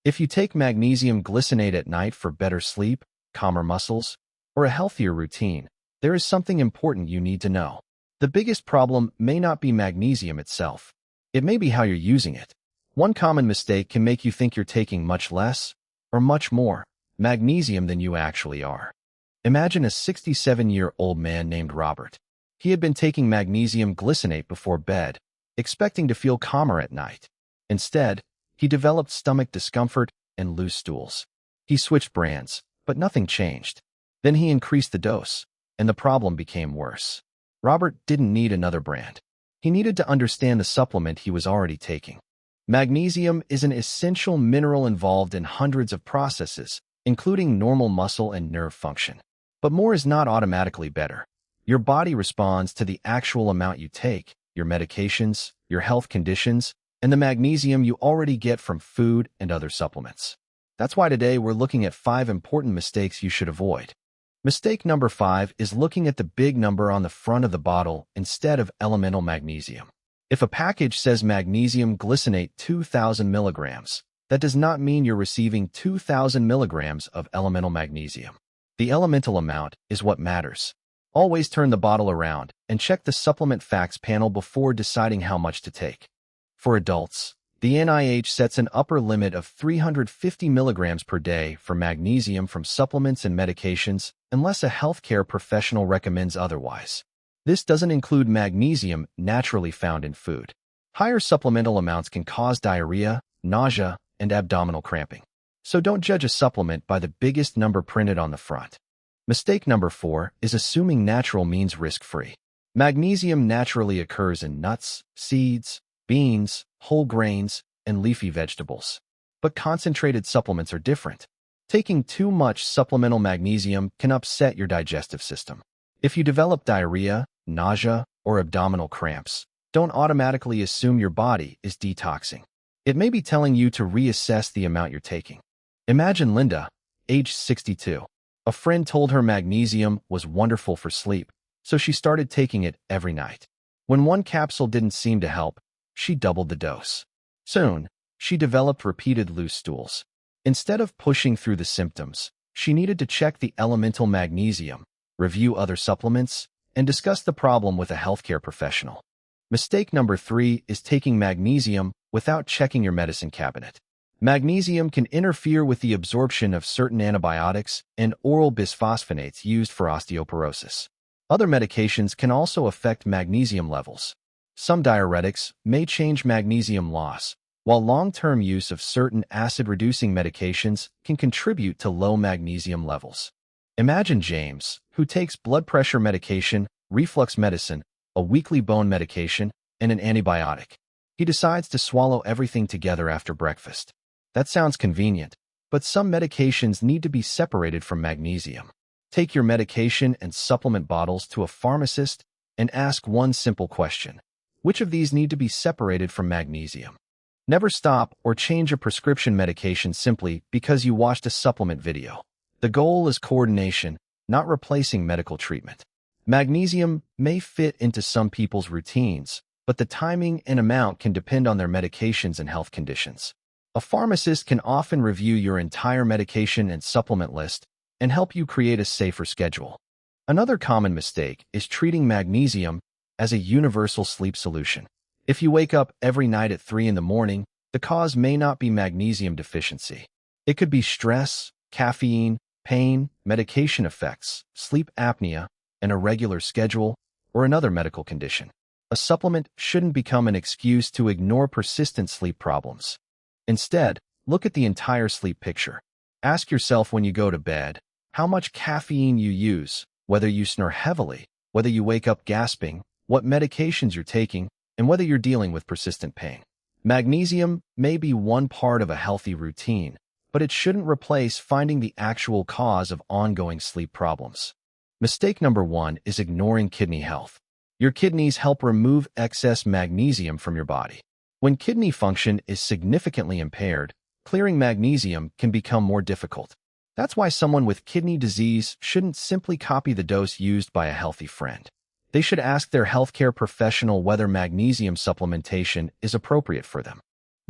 If you take magnesium glycinate at night for better sleep, calmer muscles, or a healthier routine, there is something important you need to know. The biggest problem may not be magnesium itself. It may be how you're using it. One common mistake can make you think you're taking much less, or much more, magnesium than you actually are. Imagine a 67-year-old man named Robert. He had been taking magnesium glycinate before bed, expecting to feel calmer at night. Instead, he developed stomach discomfort and loose stools. He switched brands, but nothing changed. Then he increased the dose, and the problem became worse. Robert didn't need another brand. He needed to understand the supplement he was already taking. Magnesium is an essential mineral involved in hundreds of processes, including normal muscle and nerve function. But more is not automatically better. Your body responds to the actual amount you take, your medications, your health conditions, and the magnesium you already get from food and other supplements. That's why today we're looking at 5 important mistakes you should avoid. Mistake number 5 is looking at the big number on the front of the bottle instead of elemental magnesium. If a package says magnesium glycinate 2,000 milligrams, that does not mean you're receiving 2,000 milligrams of elemental magnesium. The elemental amount is what matters. Always turn the bottle around and check the supplement facts panel before deciding how much to take. For adults, the NIH sets an upper limit of 350 milligrams per day for magnesium from supplements and medications unless a healthcare professional recommends otherwise. This doesn't include magnesium naturally found in food. Higher supplemental amounts can cause diarrhea, nausea, and abdominal cramping. So don't judge a supplement by the biggest number printed on the front. Mistake number 4 is assuming natural means risk-free. Magnesium naturally occurs in nuts, seeds, beans, whole grains, and leafy vegetables. But concentrated supplements are different. Taking too much supplemental magnesium can upset your digestive system. If you develop diarrhea, nausea, or abdominal cramps, don't automatically assume your body is detoxing. It may be telling you to reassess the amount you're taking. Imagine Linda, age 62. A friend told her magnesium was wonderful for sleep, so she started taking it every night. When one capsule didn't seem to help, she doubled the dose. Soon, she developed repeated loose stools. Instead of pushing through the symptoms, she needed to check the elemental magnesium, review other supplements, and discuss the problem with a healthcare professional. Mistake number 3 is taking magnesium without checking your medicine cabinet. Magnesium can interfere with the absorption of certain antibiotics and oral bisphosphonates used for osteoporosis. Other medications can also affect magnesium levels. Some diuretics may change magnesium loss, while long-term use of certain acid-reducing medications can contribute to low magnesium levels. Imagine James, who takes blood pressure medication, reflux medicine, a weekly bone medication, and an antibiotic. He decides to swallow everything together after breakfast. That sounds convenient, but some medications need to be separated from magnesium. Take your medication and supplement bottles to a pharmacist and ask one simple question. Which of these need to be separated from magnesium? Never stop or change a prescription medication simply because you watched a supplement video. The goal is coordination, not replacing medical treatment. Magnesium may fit into some people's routines, but the timing and amount can depend on their medications and health conditions. A pharmacist can often review your entire medication and supplement list and help you create a safer schedule. Another common mistake is treating magnesium as a universal sleep solution. If you wake up every night at 3 in the morning, the cause may not be magnesium deficiency. It could be stress, caffeine, pain, medication effects, sleep apnea, an irregular schedule, or another medical condition. A supplement shouldn't become an excuse to ignore persistent sleep problems. Instead, look at the entire sleep picture. Ask yourself when you go to bed, how much caffeine you use, whether you snore heavily, whether you wake up gasping, what medications you're taking, and whether you're dealing with persistent pain. Magnesium may be one part of a healthy routine, but it shouldn't replace finding the actual cause of ongoing sleep problems. Mistake number 1 is ignoring kidney health. Your kidneys help remove excess magnesium from your body. When kidney function is significantly impaired, clearing magnesium can become more difficult. That's why someone with kidney disease shouldn't simply copy the dose used by a healthy friend. They should ask their healthcare professional whether magnesium supplementation is appropriate for them.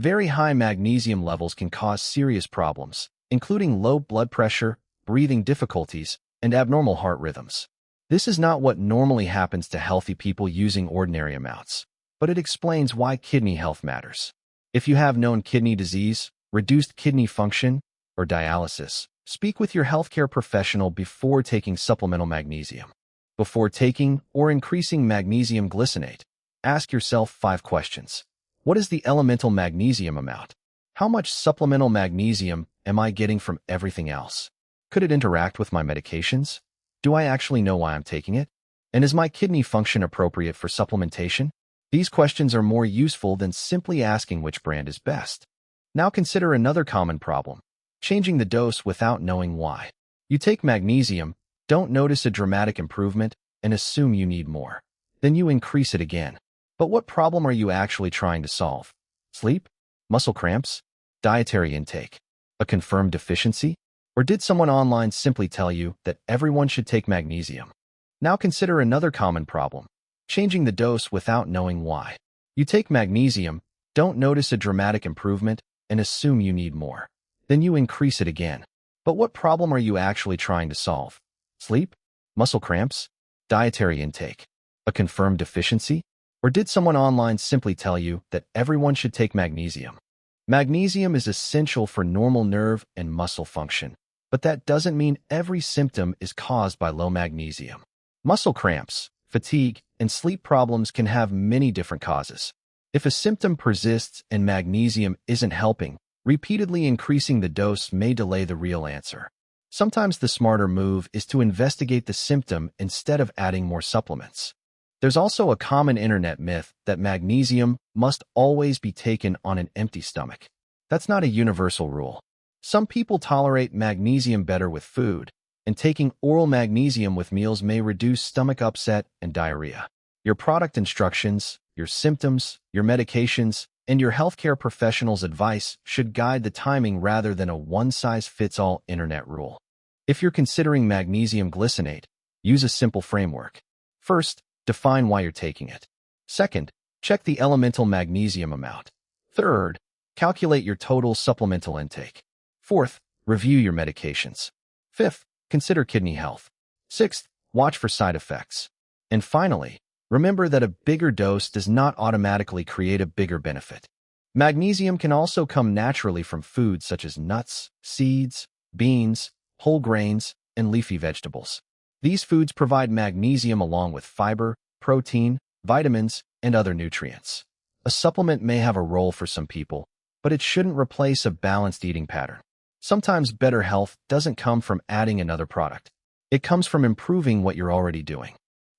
Very high magnesium levels can cause serious problems, including low blood pressure, breathing difficulties, and abnormal heart rhythms. This is not what normally happens to healthy people using ordinary amounts, but it explains why kidney health matters. If you have known kidney disease, reduced kidney function, or dialysis, speak with your healthcare professional before taking supplemental magnesium. Before taking or increasing magnesium glycinate, ask yourself 5 questions. What is the elemental magnesium amount? How much supplemental magnesium am I getting from everything else? Could it interact with my medications? Do I actually know why I'm taking it? And is my kidney function appropriate for supplementation? These questions are more useful than simply asking which brand is best. Now consider another common problem: changing the dose without knowing why. You take magnesium, don't notice a dramatic improvement, and assume you need more. Then you increase it again. But what problem are you actually trying to solve? Sleep? Muscle cramps? Dietary intake? A confirmed deficiency? Or did someone online simply tell you that everyone should take magnesium? Now consider another common problem: changing the dose without knowing why. You take magnesium, don't notice a dramatic improvement, and assume you need more. Then you increase it again. But what problem are you actually trying to solve? Sleep? Muscle cramps? Dietary intake? A confirmed deficiency? Or did someone online simply tell you that everyone should take magnesium? Magnesium is essential for normal nerve and muscle function, but that doesn't mean every symptom is caused by low magnesium. Muscle cramps, fatigue, and sleep problems can have many different causes. If a symptom persists and magnesium isn't helping, repeatedly increasing the dose may delay the real answer. Sometimes the smarter move is to investigate the symptom instead of adding more supplements. There's also a common internet myth that magnesium must always be taken on an empty stomach. That's not a universal rule. Some people tolerate magnesium better with food, and taking oral magnesium with meals may reduce stomach upset and diarrhea. Your product instructions, your symptoms, your medications, and your healthcare professional's advice should guide the timing rather than a one-size-fits-all internet rule. If you're considering magnesium glycinate, use a simple framework. First, define why you're taking it. Second, check the elemental magnesium amount. Third, calculate your total supplemental intake. Fourth, review your medications. Fifth, consider kidney health. Sixth, watch for side effects. And finally, remember that a bigger dose does not automatically create a bigger benefit. Magnesium can also come naturally from foods such as nuts, seeds, beans, whole grains, and leafy vegetables. These foods provide magnesium along with fiber, protein, vitamins, and other nutrients. A supplement may have a role for some people, but it shouldn't replace a balanced eating pattern. Sometimes better health doesn't come from adding another product. It comes from improving what you're already doing.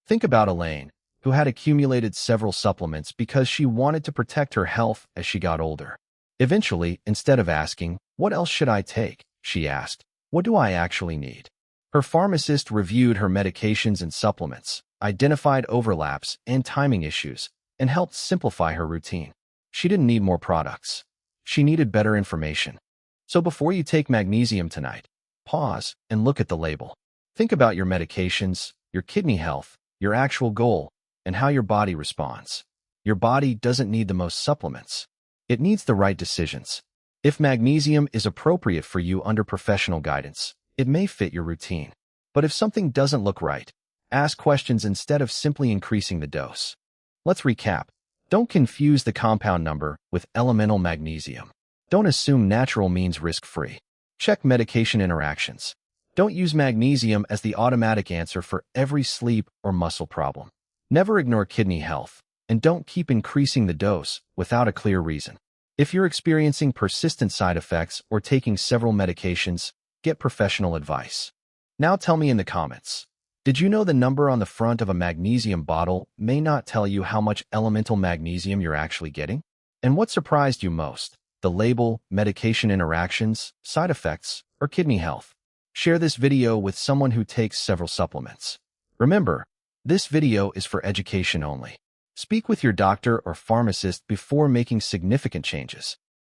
Think about Elaine, who had accumulated several supplements because she wanted to protect her health as she got older. Eventually, instead of asking, "What else should I take?" she asked, "What do I actually need?" Her pharmacist reviewed her medications and supplements, identified overlaps and timing issues, and helped simplify her routine. She didn't need more products. She needed better information. So before you take magnesium tonight, pause and look at the label. Think about your medications, your kidney health, your actual goal, and how your body responds. Your body doesn't need the most supplements. It needs the right decisions. If magnesium is appropriate for you under professional guidance, it may fit your routine. But if something doesn't look right, ask questions instead of simply increasing the dose. Let's recap. Don't confuse the compound number with elemental magnesium. Don't assume natural means risk-free. Check medication interactions. Don't use magnesium as the automatic answer for every sleep or muscle problem. Never ignore kidney health, and don't keep increasing the dose without a clear reason. If you're experiencing persistent side effects or taking several medications, get professional advice. Now tell me in the comments, did you know the number on the front of a magnesium bottle may not tell you how much elemental magnesium you're actually getting? And what surprised you most? The label, medication interactions, side effects, or kidney health? Share this video with someone who takes several supplements. Remember, this video is for education only. Speak with your doctor or pharmacist before making significant changes.